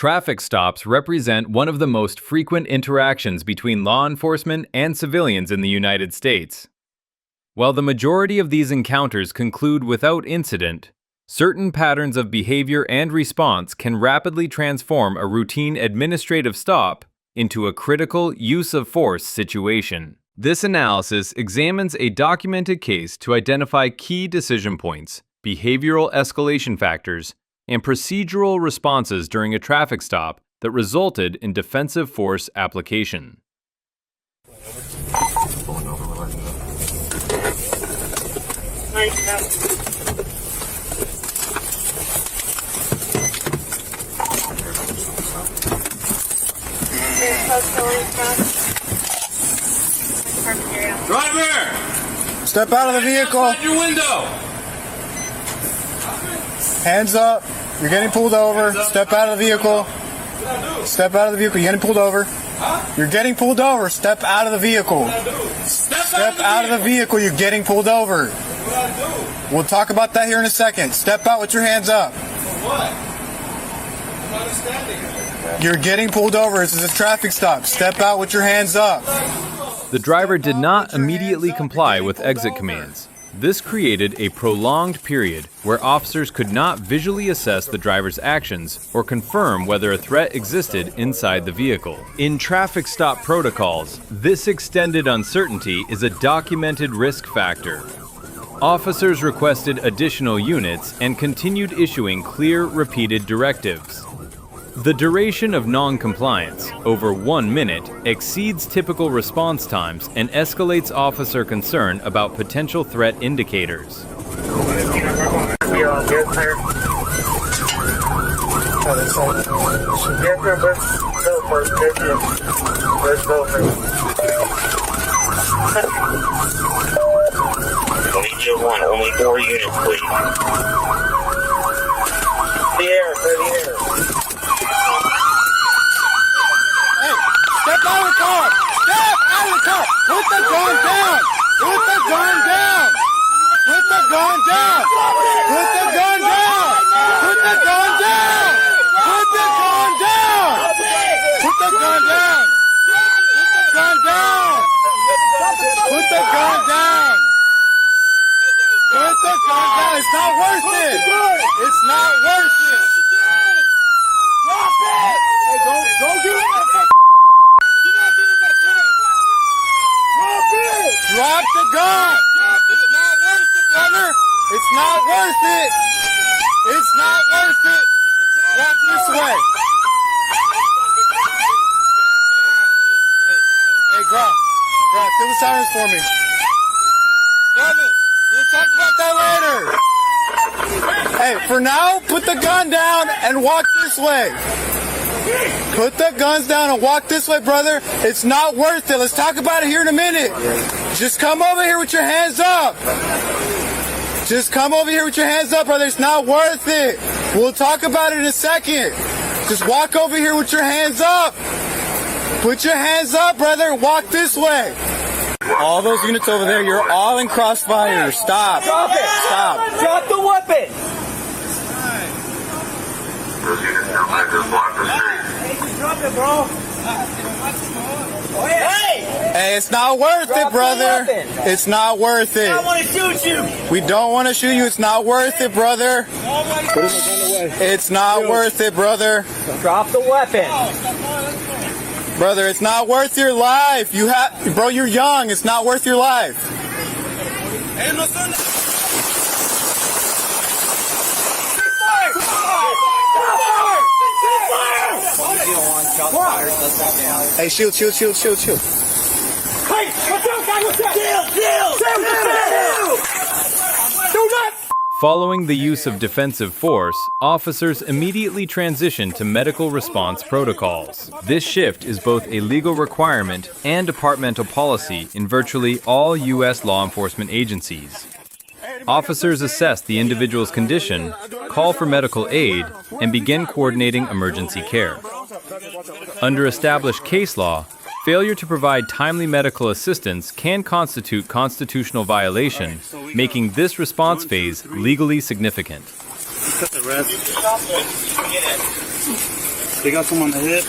Traffic stops represent one of the most frequent interactions between law enforcement and civilians in the United States. While the majority of these encounters conclude without incident, certain patterns of behavior and response can rapidly transform a routine administrative stop into a critical use of force situation. This analysis examines a documented case to identify key decision points, behavioral escalation factors, and procedural responses during a traffic stop that resulted in defensive force application. Driver! Step out of the vehicle. Outside your window. Hands up. You're getting pulled over. Step out of the vehicle. Step out of the vehicle. You're getting pulled over. You're getting pulled over. Step out of the vehicle. Step out of the vehicle. You're getting pulled over. We'll talk about that here in a second. Step out with your hands up. What? I'm understanding. You're getting pulled over. This is a traffic stop. Step out with your hands up. The driver did not immediately comply with exit commands. This created a prolonged period where officers could not visually assess the driver's actions or confirm whether a threat existed inside the vehicle. In traffic stop protocols, this extended uncertainty is a documented risk factor. Officers requested additional units and continued issuing clear, repeated directives. The duration of non-compliance, over 1 minute, exceeds typical response times and escalates officer concern about potential threat indicators. Only 4 units, please. The air. Step out of the car! Step out of the car! Put the gun down! Put the gun down! Put the gun down! Put the gun down! Put the gun down! Put the gun down! Put the gun down! Put the gun down! Put the gun down! Put the gun down! It's not worth it! It's not worth it! Drop it! Hey, don't do it! Drop the gun! It's not worth it, brother! It's not worth it! It's not worth it! Walk this way! Hey, Graf, kill the sirens for me. Brother, we'll talk about that later. Hey, for now, put the gun down and walk this way. Put the guns down and walk this way, brother. It's not worth it. Let's talk about it here in a minute. Just come over here with your hands up. Just come over here with your hands up, brother. It's not worth it. We'll talk about it in a second. Just walk over here with your hands up. Put your hands up, brother. Walk this way. All those units over there, you're all in crossfire. Stop. Drop it. Stop. Drop the weapon. Hey, drop it, bro. Hey, it's not worth it, brother. It's not worth it. I want to shoot you. We don't want to shoot you. It's not worth it, brother. It's not worth it, brother. Drop the weapon. Brother, it's not worth your life. Bro, you're young. It's not worth your life. Hey, shield. Hey, what's up, guys? What's up? Shield. Do not. Following the use of defensive force, officers immediately transition to medical response protocols. This shift is both a legal requirement and departmental policy in virtually all U.S. law enforcement agencies. Officers assess the individual's condition, call for medical aid, and begin coordinating emergency care. Under established case law, failure to provide timely medical assistance can constitute constitutional violation, making this response phase legally significant. They got someone on the hip.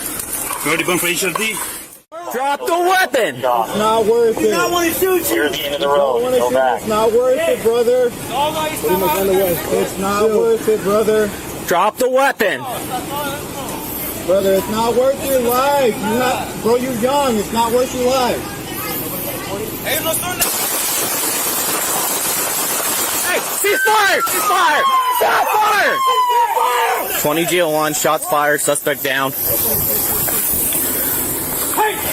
You already been for HFD? Drop the weapon. Not worth it. I want to shoot you. You're at the end of the road. Go back. It's not worth it, brother. It's not worth it, brother. Drop the weapon. Brother, it's not worth your life. Bro, you're young. It's not worth your life. Hey, ceasefire! Ceasefire! Stop fire! 20 GL1, shots fired, suspect down. Hey,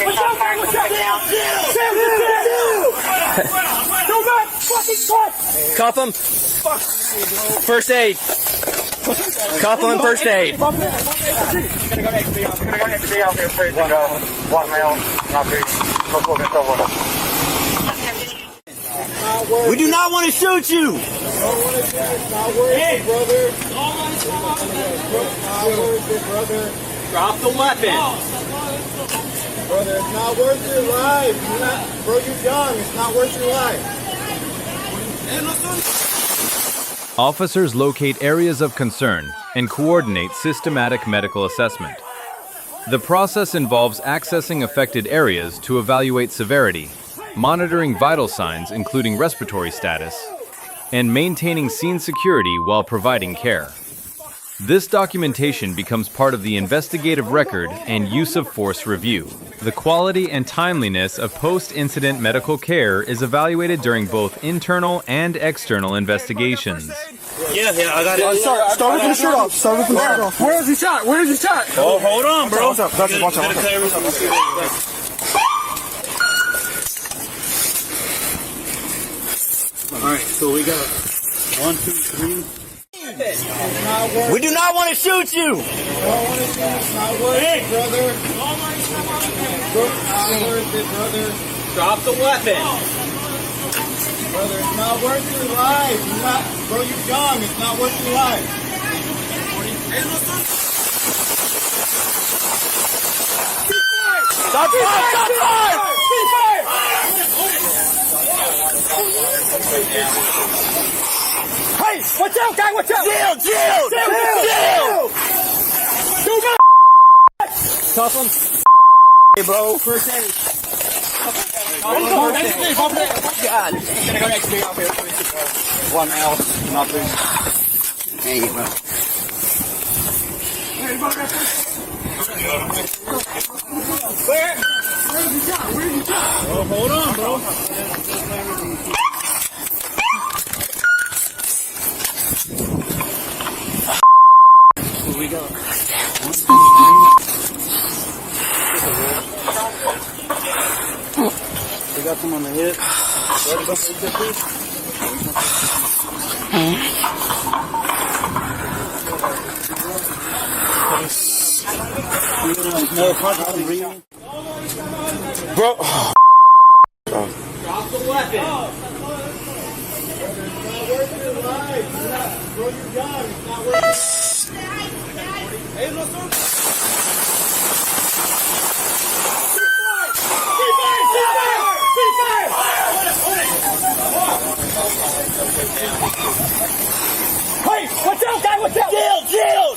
watch out! Watch out! Do not fucking cuff him. First aid. Cuff him and first aid. Gonna go next to be out there, please. One male, not three. Let's look at someone. We do not want to shoot you. It's not worth it, brother. It's not worth it, brother. Drop the weapon. Brother, it's not worth your life. Bro, you're young. It's not worth your life. Officers locate areas of concern and coordinate systematic medical assessment. The process involves accessing affected areas to evaluate severity, monitoring vital signs including respiratory status, and maintaining scene security while providing care. This documentation becomes part of the investigative record and use of force review. The quality and timeliness of post-incident medical care is evaluated during both internal and external investigations. Yeah, I got it. Start with the shirt off. Start with the shirt off. Where's he shot? Where's he shot? Oh, hold on, bro. Watch out. Watch out. Alright, so we got 1, 2, 3. We do not want to shoot you. It's not worth it, brother. It's not worth it, brother. Drop the weapon. Brother, it's not worth your life. Bro, you're young. It's not worth your life. Stop fire! Stop fire! Hey, watch out, guy! Watch out! Jill! Do not cuff him. Hey, bro. First aid. God. Gonna go next to me out here. One male, not three. There you go. Where? Where's the shot? Oh, hold on, bro. What we got? We got some on the hip. Ready to go for another project I'm reading. Bro. Drop Drop the weapon. It's not worth your life. Bro, you're young. It's not worth it. Hey, watch out, guy! Watch out! Jill!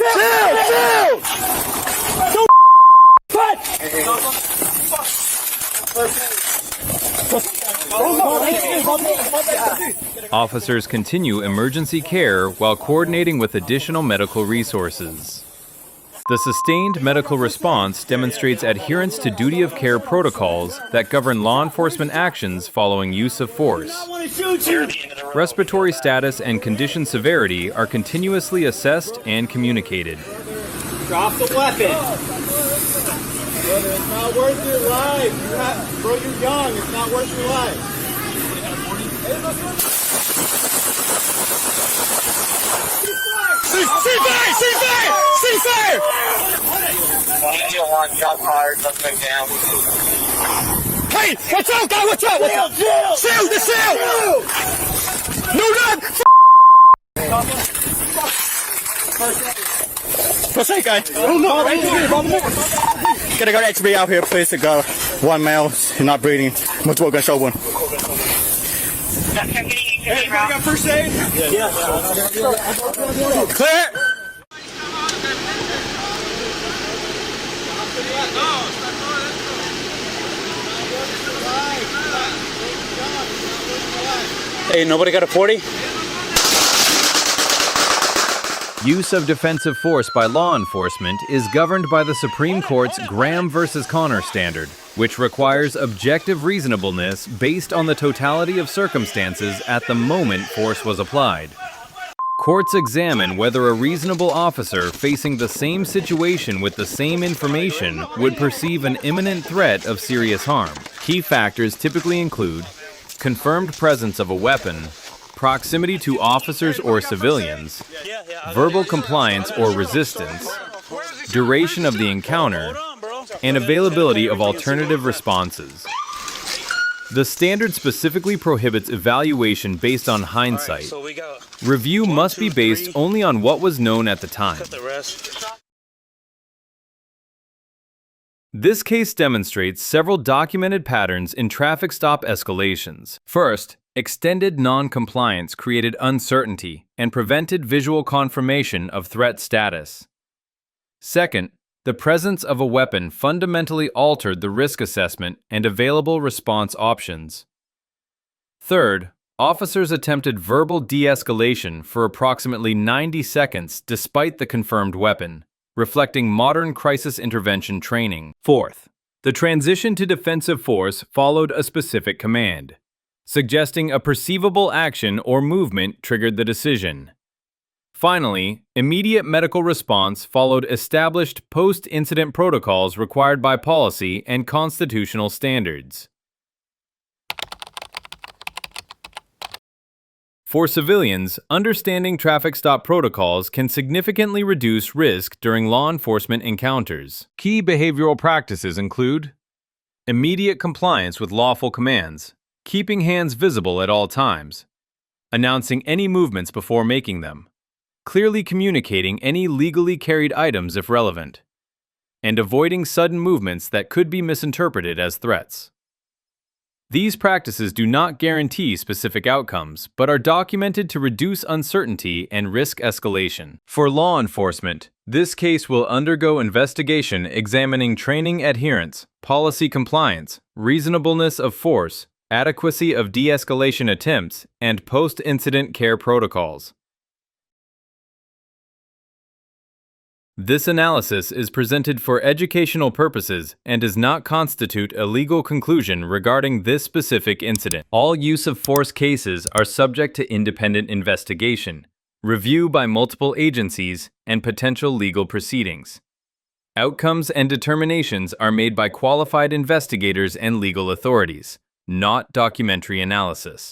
Officers continue emergency care while coordinating with additional medical resources. The sustained medical response demonstrates adherence to duty of care protocols that govern law enforcement actions following use of force. Respiratory status and condition severity are continuously assessed and communicated. Drop the weapon. Brother, it's not worth your life. Bro, you're young. It's not worth your life. Ceasefire! One shot fired, suspect down. Hey, watch out, guy! Watch out! Shield! The shield! No, not! First aid, guy. Oh, no. Gonna go next to me out here, please. To go. One male, he's not breathing. Multiple gunshot wound. Hey, got first aid? Yeah. Clear! Hey, nobody got a 40? Use of defensive force by law enforcement is governed by the Supreme Court's Graham versus Connor standard, which requires objective reasonableness based on the totality of circumstances at the moment force was applied. Courts examine whether a reasonable officer facing the same situation with the same information would perceive an imminent threat of serious harm. Key factors typically include confirmed presence of a weapon, proximity to officers or civilians, verbal compliance or resistance, duration of the encounter, and availability of alternative responses. The standard specifically prohibits evaluation based on hindsight. Review must be based only on what was known at the time. This case demonstrates several documented patterns in traffic stop escalations. First, extended non-compliance created uncertainty and prevented visual confirmation of threat status. Second, the presence of a weapon fundamentally altered the risk assessment and available response options. Third, officers attempted verbal de-escalation for approximately 90 seconds despite the confirmed weapon, reflecting modern crisis intervention training. Fourth, the transition to defensive force followed a specific command, suggesting a perceivable action or movement triggered the decision. Finally, immediate medical response followed established post-incident protocols required by policy and constitutional standards. For civilians, understanding traffic stop protocols can significantly reduce risk during law enforcement encounters. Key behavioral practices include immediate compliance with lawful commands, keeping hands visible at all times, announcing any movements before making them, clearly communicating any legally carried items if relevant, and avoiding sudden movements that could be misinterpreted as threats. These practices do not guarantee specific outcomes, but are documented to reduce uncertainty and risk escalation. For law enforcement, this case will undergo investigation examining training adherence, policy compliance, reasonableness of force, adequacy of de-escalation attempts, and post-incident care protocols. This analysis is presented for educational purposes and does not constitute a legal conclusion regarding this specific incident. All use of force cases are subject to independent investigation, review by multiple agencies, and potential legal proceedings. Outcomes and determinations are made by qualified investigators and legal authorities, not documentary analysis.